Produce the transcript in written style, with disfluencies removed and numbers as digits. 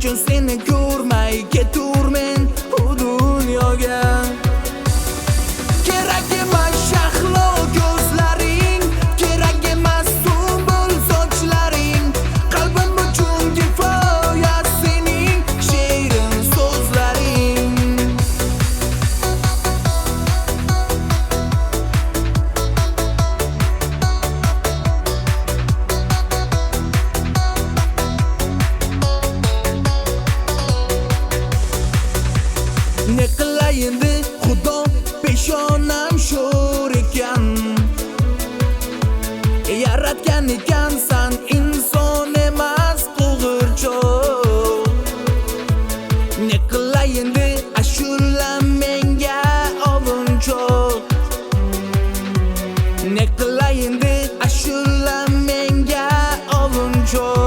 uchun seni ko'rmay keturmen bu dunyoga. Kerak emas shahlo ko'zlaring, kerak emas sumbul sochlaring, qalbim uchun kifoya sening shirin so'zlaring. Ne qilay endi Xudo peshonam sho'r ekan, yaratgan ekansan inson emas qo'g'irchoq. Ne qilay endi ashula menga ovunchoq, ne qilay endi ashula menga ovunchoq.